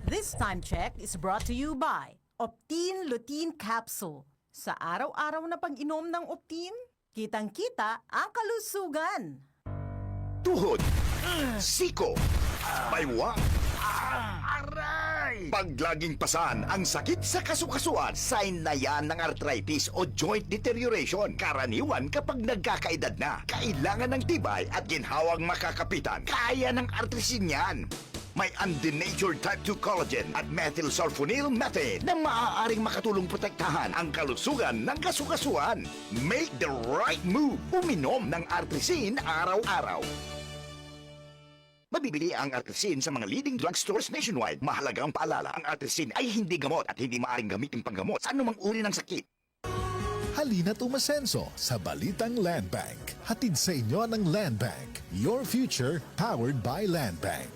This time check is brought to you by Optin Lutein Capsule. Sa araw-araw na pag-inom ng Optin, kitang-kita ang kalusugan. Tuhod, siko, baywang, aray! Pag laging pasan ang sakit sa kasukasuan, sign na yan ng arthritis o joint deterioration. Karaniwan kapag nagkakaedad na, kailangan ng tibay at ginhawang makakapitan. Kaya ng artrisin yan. May undenatured type 2 collagen at methylsulfonyl methane na maaaring makatulong protektahan ang kalusugan ng kasukasuan. Make the right move. Uminom ng artrisin araw-araw. Mabibili ang artrisin sa mga leading drugstores nationwide. Mahalagang paalala, ang artrisin ay hindi gamot at hindi maaaring gamitin panggamot sa anumang uri ng sakit. Halina't umasenso sa Balitang Land Bank. Hatid sa inyo ng Land Bank. Your future powered by Land Bank.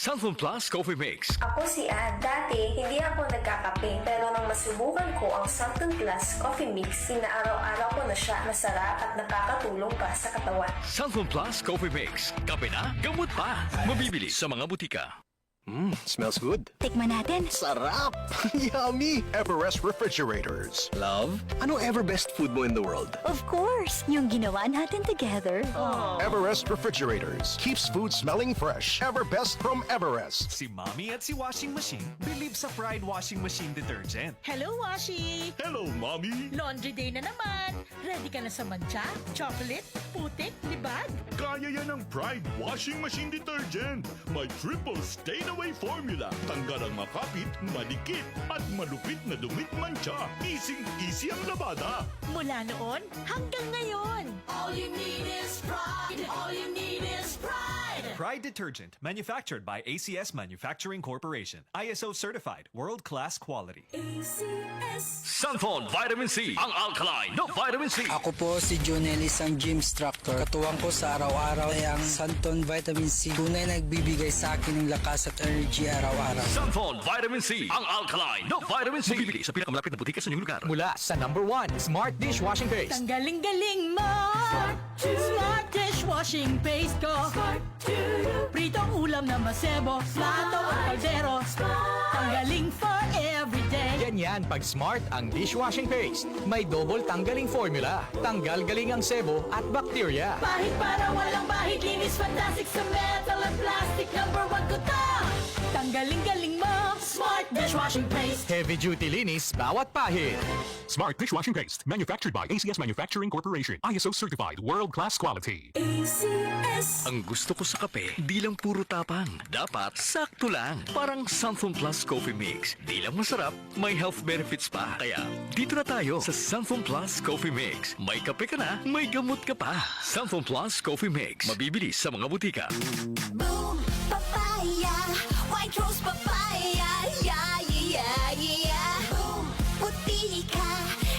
Sunflower Plus Coffee Mix. Ako si Ann. Dati, hindi ako nagkakape. Pero nang masubukan ko ang Sunflower Plus Coffee Mix, inaaraw-araw ko na siya. Masarap at nakakatulong pa sa katawan. Sunflower Plus Coffee Mix. Kape na, gamot pa. Mabibili sa mga butika. Smells good. Tikman natin. Sarap! Yummy! Everest Refrigerators. Love, ano ever best food mo in the world? Of course, yung ginawa natin together. Everest Refrigerators. Keeps food smelling fresh. Ever best from Everest. Si Mommy at si Washing Machine believe sa Pride Washing Machine Detergent. Hello, Washi! Hello, Mommy! Laundry day na naman! Ready ka na sa mancha, chocolate, putik, libag? Kaya yan ang Pride Washing Machine Detergent. May triple stain-away formula. Tanggal ang makapit, malikit, at malupit na dumit mancha. Easy ang labada. Mula noon hanggang ngayon. All you need is pride. All you need is pride. Pride Detergent, manufactured by ACS Manufacturing Corporation. ISO certified, world-class quality. ACS. Sunflower Vitamin C. Ang alkaline na vitamin C. Ako po si Jonel, isang gym instructor. Katuwang ko sa araw-araw ay ang Santon Vitamin C. Tunay nagbibigay sa akin ng lakas at energy araw-araw. Sunflower Vitamin C. Ang alkaline na vitamin C. Mabibili sa pinakamalapit na butika sa inyong lugar. Mula sa #1 Smart Dishwashing Paste. Tanggaling-galing mo! Smart dishwashing paste ko. Pritong ulam na masebo, plato at kaldero. Tanggaling for everyday. Ganyan pag Smart ang dishwashing paste. May double tanggaling formula. Tanggal galing ang sebo at bakterya. Bahid para walang bahid. Linis fantastic sa metal at plastic. #1 ko to. Tanggaling-galing mo! Smart dishwashing paste. Heavy duty linis bawat pahid. Smart Dishwashing Paste. Manufactured by ACS Manufacturing Corporation. ISO certified. World-class quality. ACS. Ang gusto ko sa kape, di lang puro tapang. Dapat sakto lang. Parang Sunflower Plus Coffee Mix. Di lang masarap, may health benefits pa. Kaya, dito na tayo sa Sunflower Plus Coffee Mix. May kape ka na, may gamot ka pa. Sunflower Plus Coffee Mix. Mabibili sa mga butika. Boom, papaya. White rose papaya. Yeah, yeah, yeah. Boom, puti ka.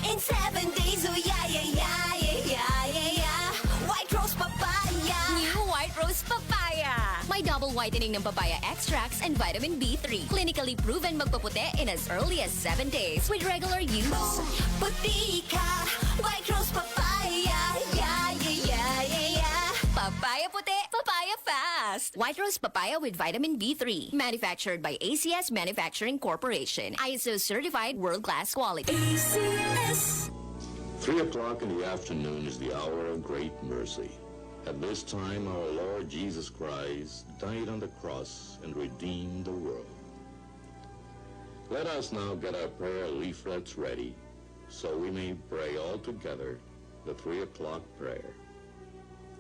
In 7 days, oh yeah, yeah, yeah, yeah, yeah, yeah. White rose papaya. New White Rose Papaya. May double whitening ng papaya extracts and vitamin B3. Clinically proven magpaputi in as early as 7 days with regular use. Boom, puti ka. White rose papaya. Yeah, yeah, yeah, yeah, yeah. Papaya puti, papaya fast. White Rose Papaya with vitamin B3. Manufactured by ACS Manufacturing Corporation. ISO certified world-class quality. ACS. 3 o'clock in the afternoon is the hour of great mercy. At this time, our Lord Jesus Christ died on the cross and redeemed the world. Let us now get our prayer leaflets ready so we may pray all together the 3 o'clock prayer.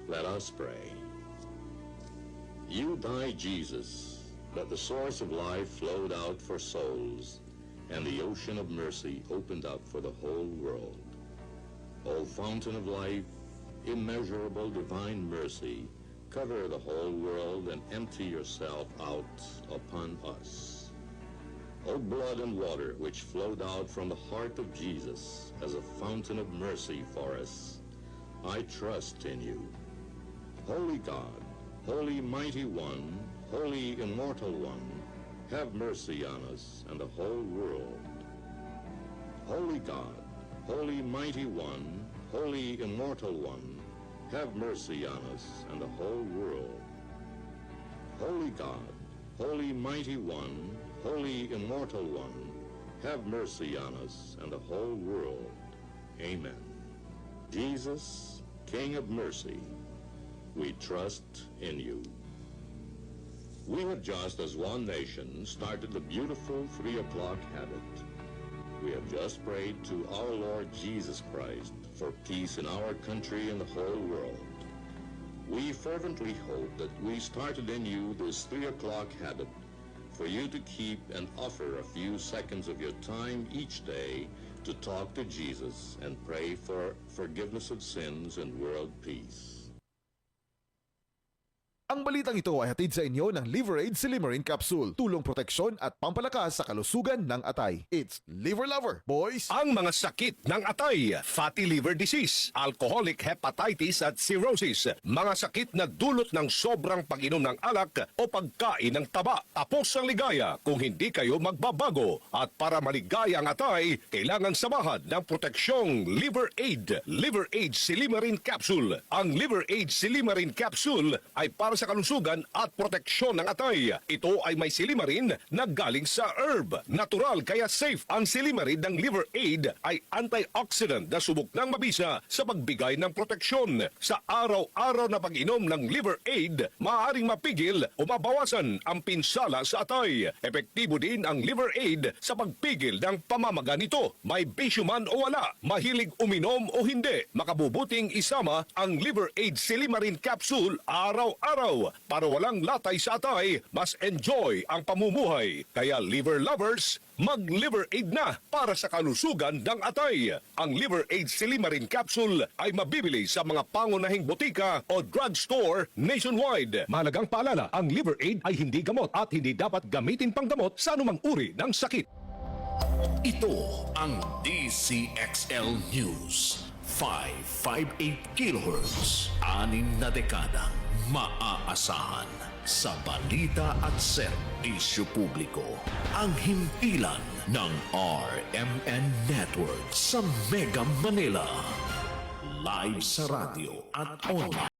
Let us pray. You died, Jesus, that the source of life flowed out for souls, and the ocean of mercy opened up for the whole world. O fountain of life, immeasurable divine mercy, cover the whole world and empty yourself out upon us. O blood and water which flowed out from the heart of Jesus as a fountain of mercy for us, I trust in you. Holy God, Holy Mighty One, Holy Immortal One, have mercy on us and the whole world. Holy God, Holy Mighty One, Holy Immortal One, have mercy on us and the whole world. Holy God, Holy Mighty One, Holy Immortal One, have mercy on us and the whole world. Amen. Jesus, King of mercy, we trust in you. We have just, as one nation, started the beautiful 3 o'clock habit. We have just prayed to our Lord Jesus Christ for peace in our country and the whole world. We fervently hope that we started in you this 3 o'clock habit for you to keep and offer a few seconds of your time each day to talk to Jesus and pray for forgiveness of sins and world peace. Ang balitang ito ay hatid sa inyo ng Liver Aid Silimarin Capsule. Tulong proteksyon at pampalakas sa kalusugan ng atay. It's Liver Lover, boys! Ang mga sakit ng atay, fatty liver disease, alcoholic hepatitis at cirrhosis, mga sakit na dulot ng sobrang pag-inom ng alak o pagkain ng taba. Tapos ang ligaya kung hindi kayo magbabago. At para maligaya ang atay, kailangan samahan ng proteksyong Liver Aid. Liver Aid Silimarin Capsule. Ang Liver Aid Silimarin Capsule ay para sa kalusugan at proteksyon ng atay. Ito ay may silimarin na galing sa herb. Natural kaya safe ang silimarin ng Liver Aid ay antioxidant na subok ng mabisa sa pagbigay ng proteksyon. Sa araw-araw na pag-inom ng Liver Aid, maaaring mapigil o mabawasan ang pinsala sa atay. Epektibo din ang Liver Aid sa pagpigil ng pamamaga nito. May bisyo man o wala, mahilig uminom o hindi, makabubuting isama ang Liver Aid Silimarin Capsule araw-araw. Para walang latay sa atay, mas enjoy ang pamumuhay. Kaya liver lovers, mag-Liver Aid na para sa kalusugan ng atay. Ang Liver Aid Silimarin Capsule ay mabibili sa mga pangunahing botika o drugstore nationwide. Mahalagang paalala, ang Liver Aid ay hindi gamot at hindi dapat gamitin panggamot sa anumang uri ng sakit. Ito ang DCXL News. 558 kHz. 6 na dekadang maaasahan sa balita at serbisyo publiko. Ang himpilan ng RMN Network sa Mega Manila. Live sa radyo at online.